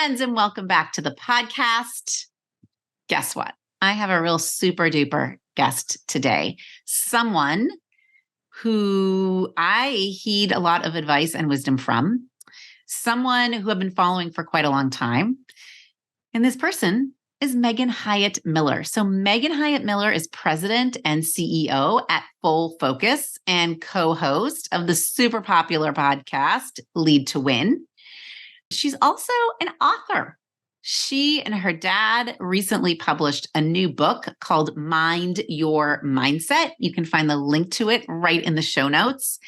friends, and welcome back to the podcast. Guess what? I have a real super duper guest today. Someone who I heed a lot of advice and wisdom from. Someone who I've been following for quite a long time. And this person is Megan Hyatt Miller. So Megan Hyatt Miller is president and CEO at Full Focus and co-host of the super popular podcast, Lead to Win. She's also an author. She and her dad recently published a new book called Mind Your Mindset. You can find the link to it right in the show notes.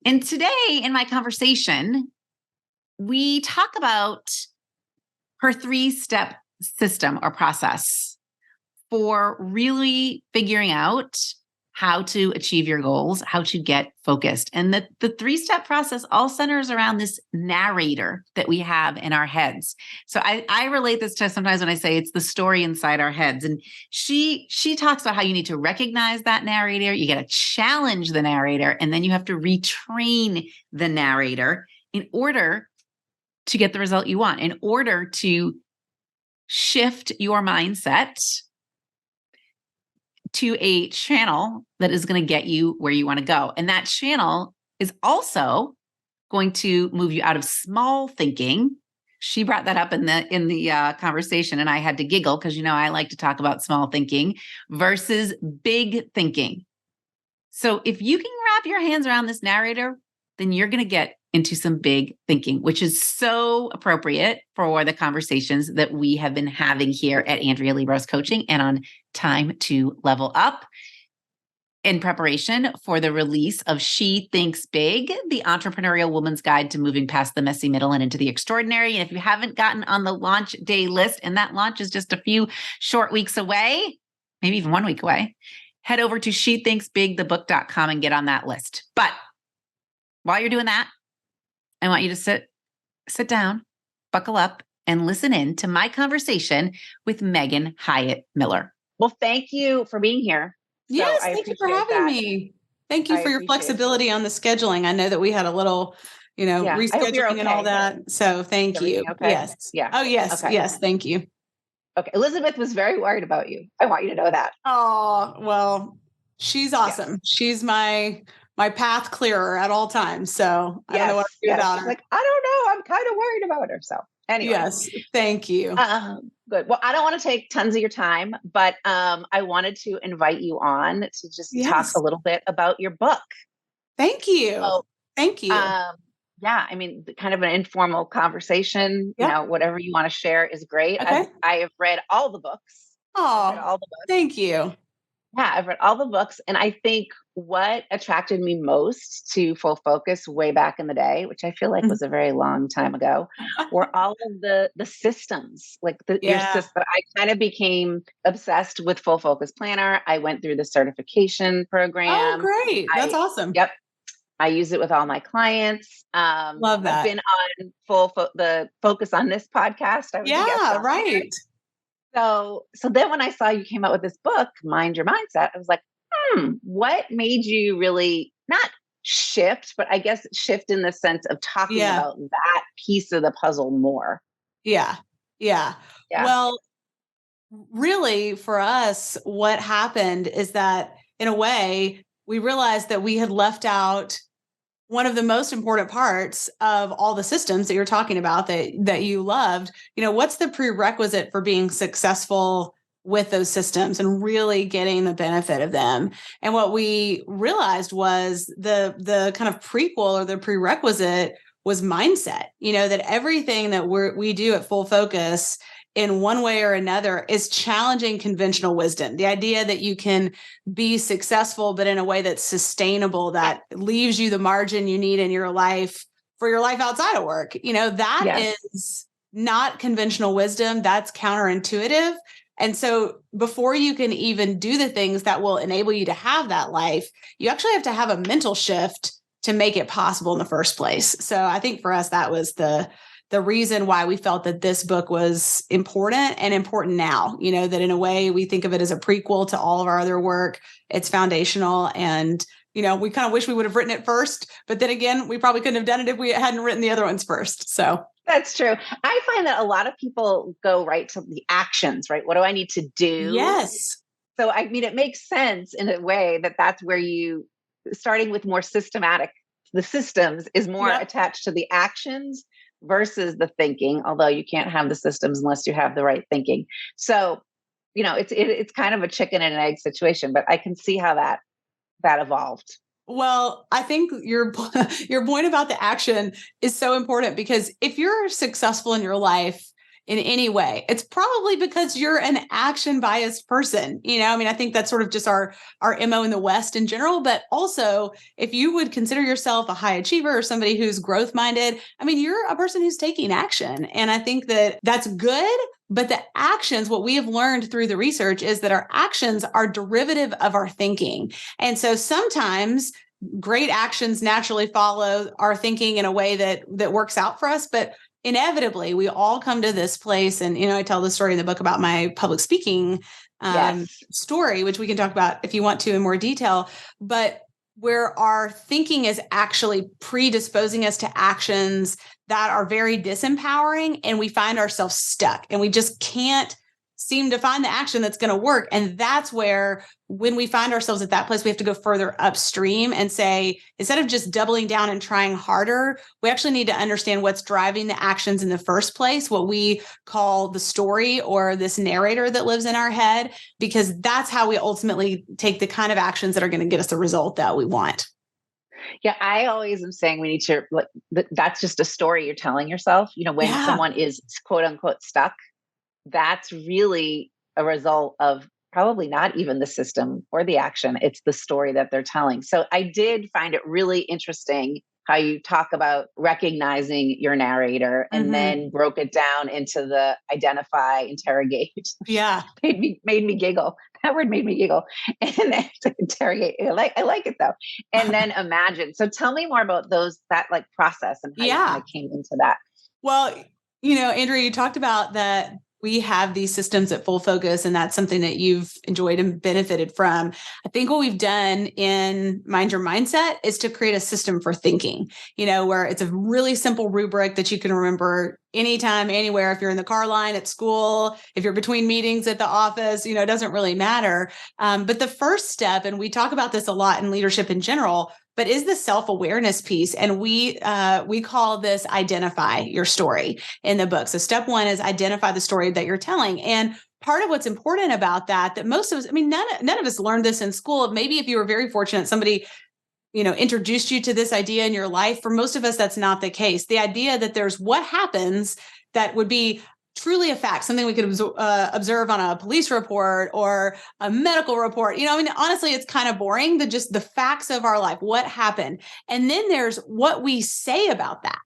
And today in my conversation, we talk about her 3-step system or process for really figuring out how to achieve your goals, how to get focused. And the 3-step process all centers around this narrator that we have in our heads. So I relate this to sometimes when I say it's the story inside our heads. And she talks about how you need to recognize that narrator, you got to challenge the narrator, and then you have to retrain the narrator in order to get the result you want, in order to shift your mindset to a channel that is going to get you where you want to go. And that channel is also going to move you out of small thinking. She brought that up in the conversation, and I had to giggle because, I like to talk about small thinking versus big thinking. So if you can wrap your hands around this narrator, then you're going to get into some big thinking, which is so appropriate for the conversations that we have been having here at Andrea Liebross Coaching and on Time to Level Up in preparation for the release of She Thinks Big, the entrepreneurial woman's guide to moving past the messy middle and into the extraordinary. And if you haven't gotten on the launch day list, and that launch is just a few short weeks away, maybe even 1 week away, head over to shethinksbigthebook.com and get on that list. But while you're doing that, I want you to sit down, buckle up, and listen in to my conversation with Megan Hyatt Miller. Well, thank you for being here. Yes, thank you for having me. Thank you for your flexibility on the scheduling. I know that we had a little, rescheduling and all that. So thank you. Okay? Yes. Yeah. Oh, yes. Okay. Yes. Thank you. Okay. Elizabeth was very worried about you. I want you to know that. Oh, well, she's awesome. Yeah. She's my path clearer at all times. So I don't know what to do about her. Like, I don't know. I'm kind of worried about her. So anyway. Yes. Thank you. Good. Well, I don't want to take tons of your time, but I wanted to invite you on to just talk a little bit about your book. Thank you. So, thank you. Kind of an informal conversation, whatever you want to share is great. Okay. I have read all the books. Oh, thank you. Yeah, I've read all the books. And I think what attracted me most to Full Focus way back in the day, which I feel like was a very long time ago, were all of the systems, like your system. I kind of became obsessed with Full Focus Planner. I went through the certification program. Oh, great. That's awesome. Yep. I use it with all my clients. Love that. I've been on the Focus on This podcast. Right. So then when I saw you came out with this book, Mind Your Mindset, I was like, what made you really not shift, but I guess shift in the sense of talking about that piece of the puzzle more? Yeah. Well, really for us, what happened is that in a way, we realized that we had left out one of the most important parts of all the systems that you're talking about that you loved. What's the prerequisite for being successful with those systems and really getting the benefit of them? And what we realized was the kind of prequel or the prerequisite was mindset. That everything that we do at Full Focus in one way or another is challenging conventional wisdom. The idea that you can be successful, but in a way that's sustainable, that leaves you the margin you need in your life for your life outside of work. That is not conventional wisdom. That's counterintuitive. And so before you can even do the things that will enable you to have that life, you actually have to have a mental shift to make it possible in the first place. So I think for us, that was the reason why we felt that this book was important and important now, that in a way we think of it as a prequel to all of our other work. It's foundational. And we kind of wish we would have written it first, but then again, we probably couldn't have done it if we hadn't written the other ones first. So that's true. I find that a lot of people go right to the actions, right? What do I need to do? Yes. So, I mean, it makes sense in a way that that's where starting with more systematic, the systems is more attached to the actions versus the thinking, although you can't have the systems unless you have the right thinking. So, it's kind of a chicken and an egg situation, but I can see how that evolved. Well, I think your point about the action is so important, because if you're successful in your life in any way, it's probably because you're an action biased person. I think that's sort of just our MO in the West in general, but also if you would consider yourself a high achiever or somebody who's growth minded, you're a person who's taking action. And I think that that's good. But the actions, what we have learned through the research is that our actions are derivative of our thinking. And so sometimes great actions naturally follow our thinking in a way that works out for us. But inevitably, we all come to this place. And, I tell the story in the book about my public speaking story, which we can talk about if you want to in more detail. But where our thinking is actually predisposing us to actions that are very disempowering, and we find ourselves stuck and we just can't seem to find the action that's going to work. And that's where, when we find ourselves at that place, we have to go further upstream and say, instead of just doubling down and trying harder, we actually need to understand what's driving the actions in the first place, what we call the story or this narrator that lives in our head, because that's how we ultimately take the kind of actions that are going to get us the result that we want. Yeah, I always am saying we need to, that's just a story you're telling yourself. When someone is quote unquote stuck, that's really a result of probably not even the system or the action. It's the story that they're telling. So I did find it really interesting how you talk about recognizing your narrator and then broke it down into the identify, interrogate. Yeah. made me giggle. That word made me giggle. And then to interrogate. I like it though. And then imagine. So tell me more about that process and how you kind of came into that. Well, Andrea, you talked about that we have these systems at Full Focus, and that's something that you've enjoyed and benefited from. I think what we've done in Mind Your Mindset is to create a system for thinking, where it's a really simple rubric that you can remember anytime, anywhere. If you're in the car line at school, if you're between meetings at the office, it doesn't really matter. But the first step, and we talk about this a lot in leadership in general, but is the self-awareness piece. And we call this identify your story in the book. So step one is identify the story that you're telling. And part of what's important about that most of us, none of us learned this in school. Maybe if you were very fortunate, somebody introduced you to this idea in your life. For most of us, that's not the case. The idea that there's what happens that would be truly a fact, something we could observe on a police report or a medical report. Honestly, it's kind of boring, just the facts of our life, what happened. And then there's what we say about that.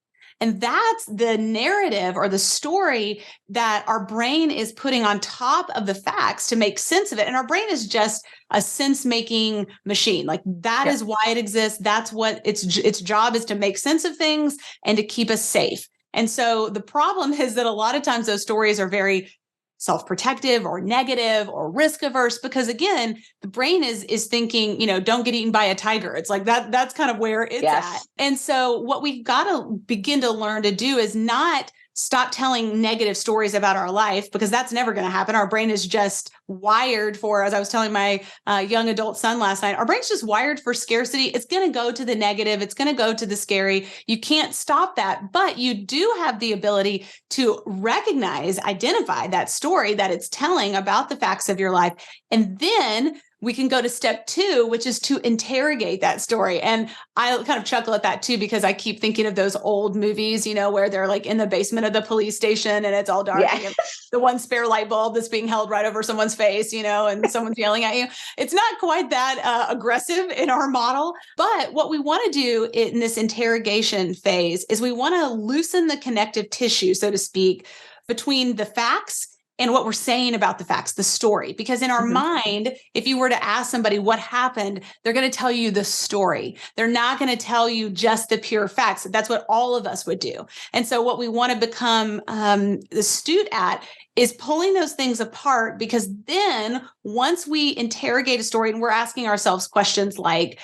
And that's the narrative or the story that our brain is putting on top of the facts to make sense of it. And our brain is just a sense-making machine. That is why it exists. That's what its job is, to make sense of things and to keep us safe. And so the problem is that a lot of times those stories are very self-protective or negative or risk averse, because again, the brain is thinking, don't get eaten by a tiger. It's like that's kind of where it's at. And so what we've got to begin to learn to do is not stop telling negative stories about our life, because that's never going to happen. Our brain is just wired for, as I was telling my young adult son last night, our brain's just wired for scarcity. It's going to go to the negative. It's going to go to the scary. You can't stop that, but you do have the ability to recognize, identify that story that it's telling about the facts of your life. And then we can go to step two, which is to interrogate that story. And I kind of chuckle at that too, because I keep thinking of those old movies, where they're like in the basement of the police station and it's all dark. Yes. And the one spare light bulb that's being held right over someone's face, and someone's yelling at you. It's not quite that aggressive in our model. But what we want to do in this interrogation phase is we want to loosen the connective tissue, so to speak, between the facts and what we're saying about the facts, the story. Because in our mind, if you were to ask somebody what happened, they're going to tell you the story. They're not going to tell you just the pure facts. That's what all of us would do. And so what we want to become astute at is pulling those things apart, because then once we interrogate a story and we're asking ourselves questions like,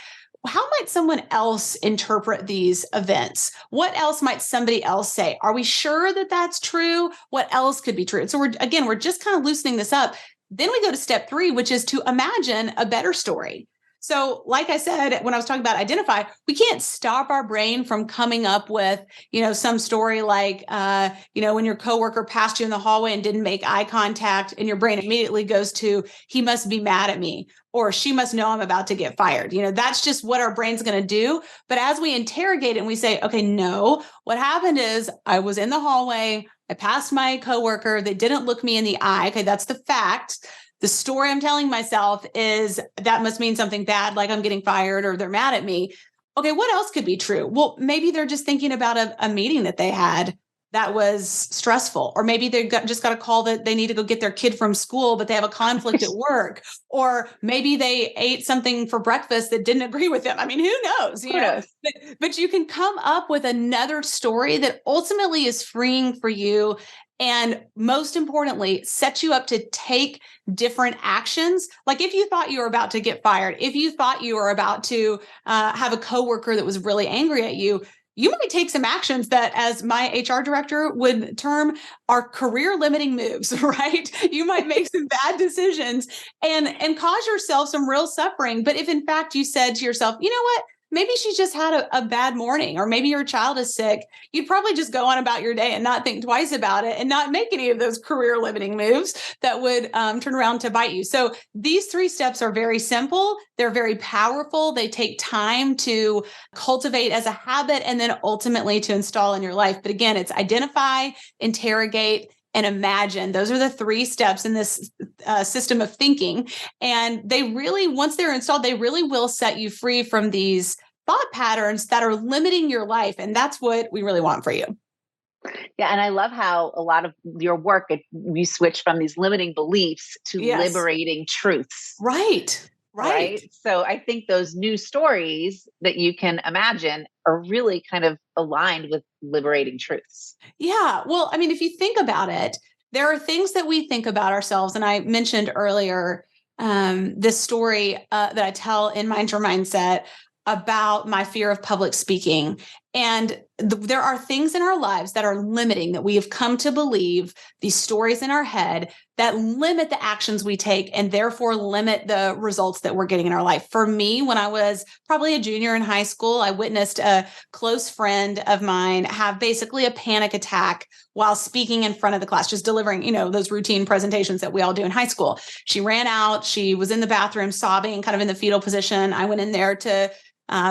how might someone else interpret these events? What else might somebody else say? Are we sure that that's true? What else could be true? And so we're just kind of loosening this up. Then we go to step 3, which is to imagine a better story. So like I said, when I was talking about identify, we can't stop our brain from coming up with, some story like, when your coworker passed you in the hallway and didn't make eye contact, and your brain immediately goes to, he must be mad at me, or she must know I'm about to get fired. That's just what our brain's going to do. But as we interrogate it and we say, okay, no, what happened is I was in the hallway, I passed my coworker, they didn't look me in the eye. Okay, that's the fact. The story I'm telling myself is that must mean something bad, like I'm getting fired or they're mad at me. Okay, what else could be true? Well, maybe they're just thinking about a meeting that they had that was stressful, or maybe they just got a call that they need to go get their kid from school, but they have a conflict at work, or maybe they ate something for breakfast that didn't agree with them. I mean, who knows? Who knows? But you can come up with another story that ultimately is freeing for you. And most importantly, set you up to take different actions. Like if you thought you were about to get fired, if you thought you were about to have a coworker that was really angry at you, you might take some actions that, as my HR director would term, are career limiting moves, right? You might make some bad decisions and cause yourself some real suffering. But if in fact you said to yourself, you know what? Maybe she's just had a bad morning, or maybe your child is sick, you'd probably just go on about your day and not think twice about it and not make any of those career limiting moves that would turn around to bite you. So these 3 steps are very simple. They're very powerful. They take time to cultivate as a habit and then ultimately to install in your life. But again, it's identify, interrogate, and imagine. Those are the 3 steps in this system of thinking. And they really, once they're installed, they really will set you free from these thought patterns that are limiting your life. And that's what we really want for you. Yeah. And I love how a lot of your work, you switch from these limiting beliefs to liberating truths. Right. So I think those new stories that you can imagine are really kind of aligned with liberating truths. Yeah. Well, I mean, if you think about it, there are things that we think about ourselves. And I mentioned earlier this story that I tell in Mind Your Mindset about my fear of public speaking. And there are things in our lives that are limiting, that we have come to believe, these stories in our head that limit the actions we take and therefore limit the results that we're getting in our life. For me, when I was probably a junior in high school, I witnessed a close friend of mine have basically a panic attack while speaking in front of the class, just delivering, those routine presentations that we all do in high school. She ran out. She was in the bathroom sobbing, kind of in the fetal position. I went in there to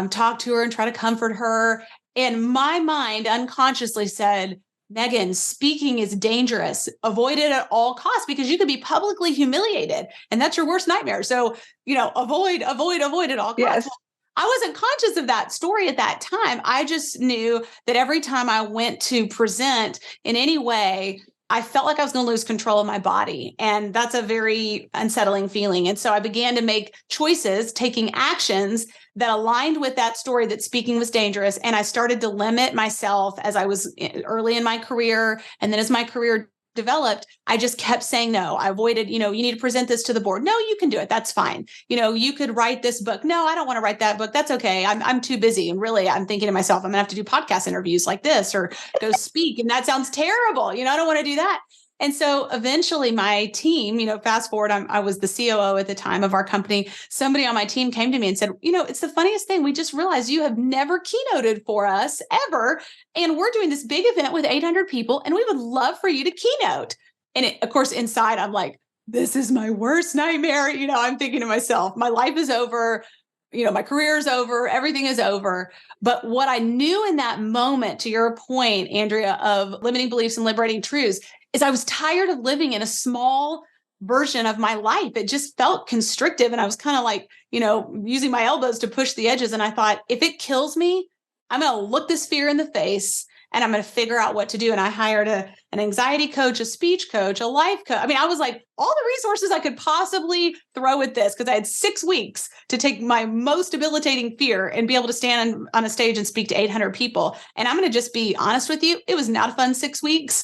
talk to her and try to comfort her. And my mind unconsciously said, Megan, speaking is dangerous. Avoid it at all costs, because you could be publicly humiliated and that's your worst nightmare. So, avoid at all costs. Yes. I wasn't conscious of that story at that time. I just knew that every time I went to present in any way, I felt like I was going to lose control of my body. And that's a very unsettling feeling. And so I began to make choices, taking actions that aligned with that story, that speaking was dangerous. And I started to limit myself as I was early in my career. And then as my career developed, I just kept saying no. I avoided, you need to present this to the board. No, you can do it. That's fine. You could write this book. No, I don't want to write that book. That's okay. I'm too busy. And really, I'm thinking to myself, I'm gonna have to do podcast interviews like this or go speak. And that sounds terrible. I don't want to do that. And so eventually my team, fast forward, I was the COO at the time of our company. Somebody on my team came to me and said, it's the funniest thing. We just realized you have never keynoted for us ever. And we're doing this big event with 800 people and we would love for you to keynote. And of course, inside, I'm like, this is my worst nightmare. I'm thinking to myself, my life is over. My career is over. Everything is over. But what I knew in that moment, to your point, Andrea, of limiting beliefs and liberating truths, is I was tired of living in a small version of my life. It just felt constrictive. And I was kind of like, using my elbows to push the edges. And I thought, if it kills me, I'm going to look this fear in the face and I'm going to figure out what to do. And I hired an anxiety coach, a speech coach, a life coach. I mean, I was like, all the resources I could possibly throw at this, because I had 6 weeks to take my most debilitating fear and be able to stand on a stage and speak to 800 people. And I'm going to just be honest with you. It was not a fun 6 weeks.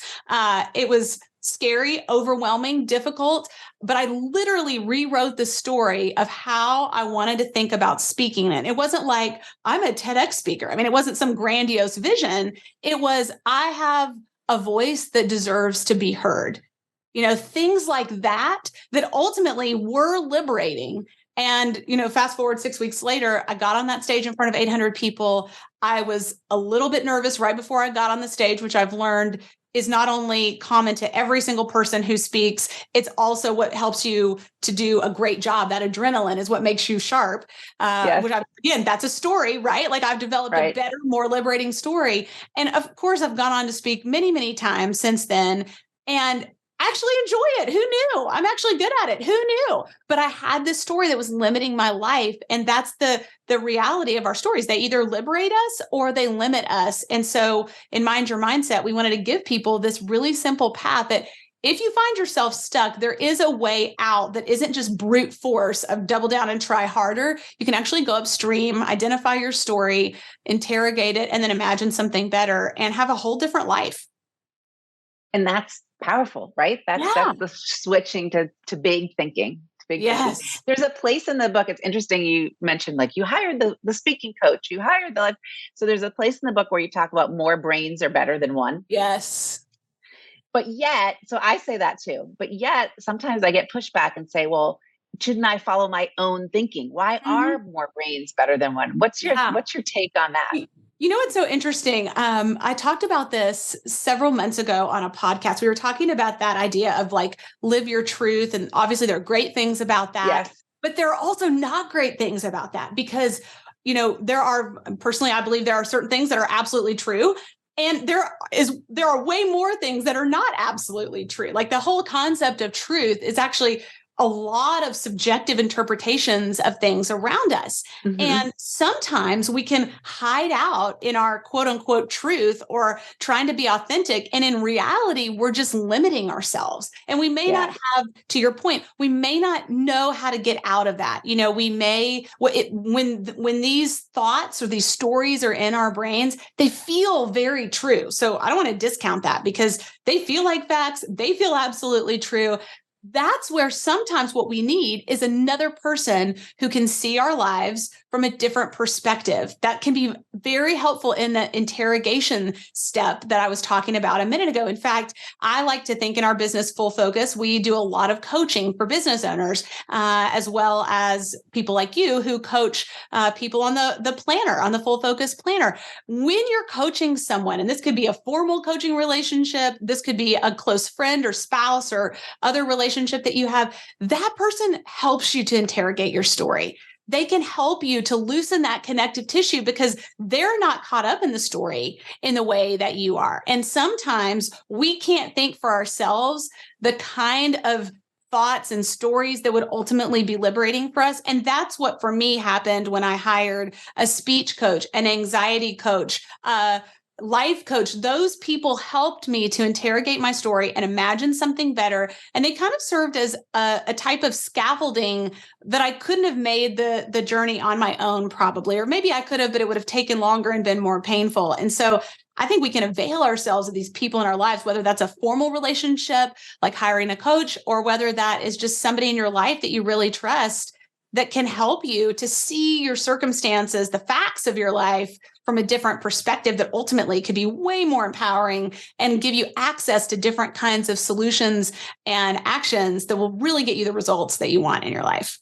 It was scary, overwhelming, difficult, but I literally rewrote the story of how I wanted to think about speaking it. It wasn't like I'm a TEDx speaker. I mean, it wasn't some grandiose vision. It was, I have a voice that deserves to be heard. Things like that ultimately were liberating. And, fast forward 6 weeks later, I got on that stage in front of 800 people. I was a little bit nervous right before I got on the stage, which I've learned is not only common to every single person who speaks, it's also what helps you to do a great job. That adrenaline is what makes you sharp. Yes. Which again, that's a story, right? Like I've developed a better, more liberating story. And of course, I've gone on to speak many, many times since then. And actually enjoy it. Who knew? I'm actually good at it. Who knew? But I had this story that was limiting my life. And that's the reality of our stories. They either liberate us or they limit us. And so in Mind Your Mindset, we wanted to give people this really simple path that if you find yourself stuck, there is a way out that isn't just brute force of double down and try harder. You can actually go upstream, identify your story, interrogate it, and then imagine something better and have a whole different life. And that's powerful, right? That's the switching to big thinking. Thinking. There's a place in the book. It's interesting. You mentioned like you hired the speaking coach, you hired the life. So there's a place in the book where you talk about more brains are better than one. Yes. But yet, so I say that too, but yet sometimes I get pushback and say, well, shouldn't I follow my own thinking? Why are more brains better than one? What's your take on that? What's so interesting? I talked about this several months ago on a podcast. We were talking about that idea of like live your truth. And obviously there are great things about that, but there are also not great things about that because, personally, I believe there are certain things that are absolutely true. And there are way more things that are not absolutely true. Like the whole concept of truth is actually a lot of subjective interpretations of things around us. And sometimes we can hide out in our quote unquote truth or trying to be authentic. And in reality, we're just limiting ourselves. And we may not have, to your point, we may not know how to get out of that. We may, when these thoughts or these stories are in our brains, they feel very true. So I don't want to discount that because they feel like facts. They feel absolutely true. That's where sometimes what we need is another person who can see our lives from a different perspective. That can be very helpful in the interrogation step that I was talking about a minute ago. In fact, I like to think in our business Full Focus, we do a lot of coaching for business owners, as well as people like you who coach people on the planner, on the Full Focus planner. When you're coaching someone, and this could be a formal coaching relationship, this could be a close friend or spouse or other relationship that you have, that person helps you to interrogate your story. They can help you to loosen that connective tissue because they're not caught up in the story in the way that you are. And sometimes we can't think for ourselves the kind of thoughts and stories that would ultimately be liberating for us. And that's what for me happened when I hired a speech coach, an anxiety coach, life coach. Those people helped me to interrogate my story and imagine something better. And they kind of served as a type of scaffolding that I couldn't have made the journey on my own probably, or maybe I could have, but it would have taken longer and been more painful. And so I think we can avail ourselves of these people in our lives, whether that's a formal relationship, like hiring a coach, or whether that is just somebody in your life that you really trust that can help you to see your circumstances, the facts of your life from a different perspective that ultimately could be way more empowering and give you access to different kinds of solutions and actions that will really get you the results that you want in your life.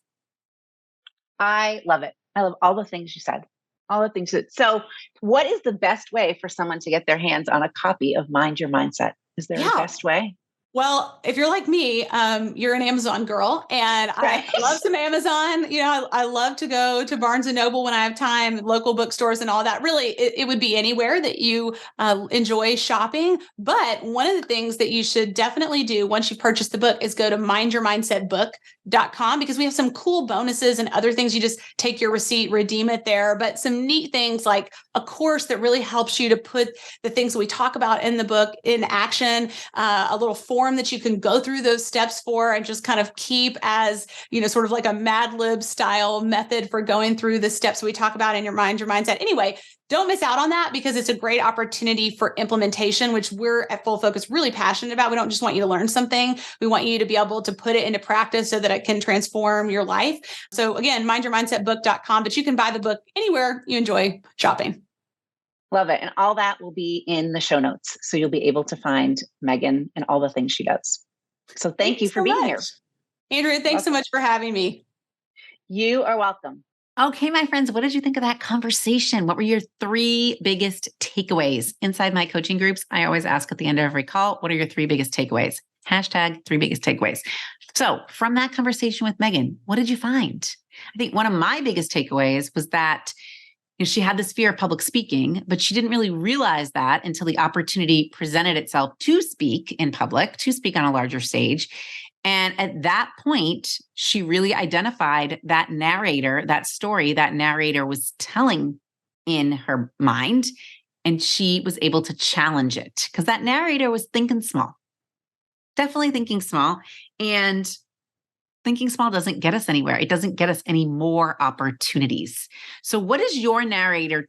I love it. I love all the things you said. All the things. So what is the best way for someone to get their hands on a copy of Mind Your Mindset? Is there a best way? Well, if you're like me, you're an Amazon girl, and I love some Amazon. I love to go to Barnes and Noble when I have time, local bookstores and all that. Really, it would be anywhere that you enjoy shopping. But one of the things that you should definitely do once you purchase the book is go to mindyourmindsetbook.com because we have some cool bonuses and other things. You just take your receipt, redeem it there. But some neat things like a course that really helps you to put the things that we talk about in the book in action, a little form that you can go through those steps for and just kind of keep as, sort of like a Mad Lib style method for going through the steps we talk about in your Mind Your Mindset. Anyway, don't miss out on that because it's a great opportunity for implementation, which we're at Full Focus really passionate about. We don't just want you to learn something. We want you to be able to put it into practice so that it can transform your life. So again, mindyourmindsetbook.com, but you can buy the book anywhere you enjoy shopping. Love it. And all that will be in the show notes. So you'll be able to find Megan and all the things she does. So thank you for being here. Andrea, thanks so much for having me. You are welcome. Okay, my friends, what did you think of that conversation? What were your 3 biggest takeaways? Inside my coaching groups, I always ask at the end of every call, what are your 3 biggest takeaways? Hashtag 3 biggest takeaways. So from that conversation with Megan, what did you find? I think one of my biggest takeaways was that she had this fear of public speaking, but she didn't really realize that until the opportunity presented itself to speak in public, to speak on a larger stage. And at that point, she really identified that narrator, that story that narrator was telling in her mind. And she was able to challenge it because that narrator was thinking small, definitely thinking small. And thinking small doesn't get us anywhere. It doesn't get us any more opportunities. So what is your narrator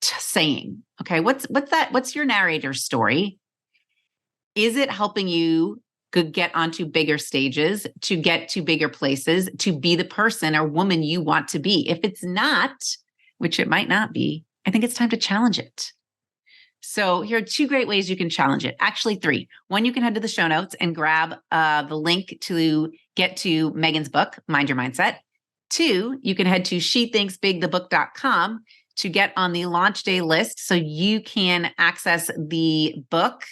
saying? Okay, what's that? What's your narrator's story? Is it helping you get onto bigger stages, to get to bigger places, to be the person or woman you want to be? If it's not, which it might not be, I think it's time to challenge it. So here are 2 great ways you can challenge it. Actually 3. 1, you can head to the show notes and grab the link to get to Megan's book, Mind Your Mindset. 2, you can head to shethinksbigthebook.com to get on the launch day list so you can access the book,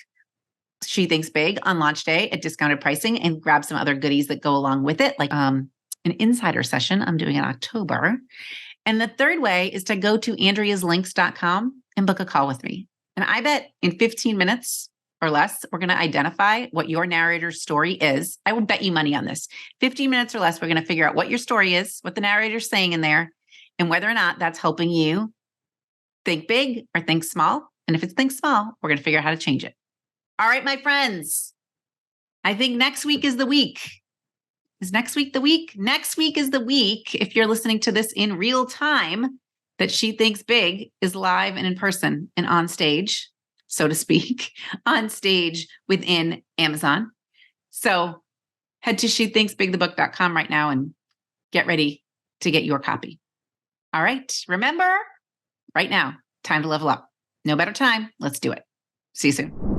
She Thinks Big, on launch day at discounted pricing and grab some other goodies that go along with it, like an insider session I'm doing in October. And the 3rd way is to go to andreaslinks.com and book a call with me. And I bet in 15 minutes or less, we're going to identify what your narrator's story is. I would bet you money on this. 15 minutes or less, we're going to figure out what your story is, what the narrator's saying in there, and whether or not that's helping you think big or think small. And if it's think small, we're going to figure out how to change it. All right, my friends, I think next week is the week. Is next week the week? Next week is the week, if you're listening to this in real time, that She Thinks Big is live and in person and on stage, so to speak, on stage within Amazon. So head to shethinksbigthebook.com right now and get ready to get your copy. All right. Remember, right now, time to level up. No better time. Let's do it. See you soon.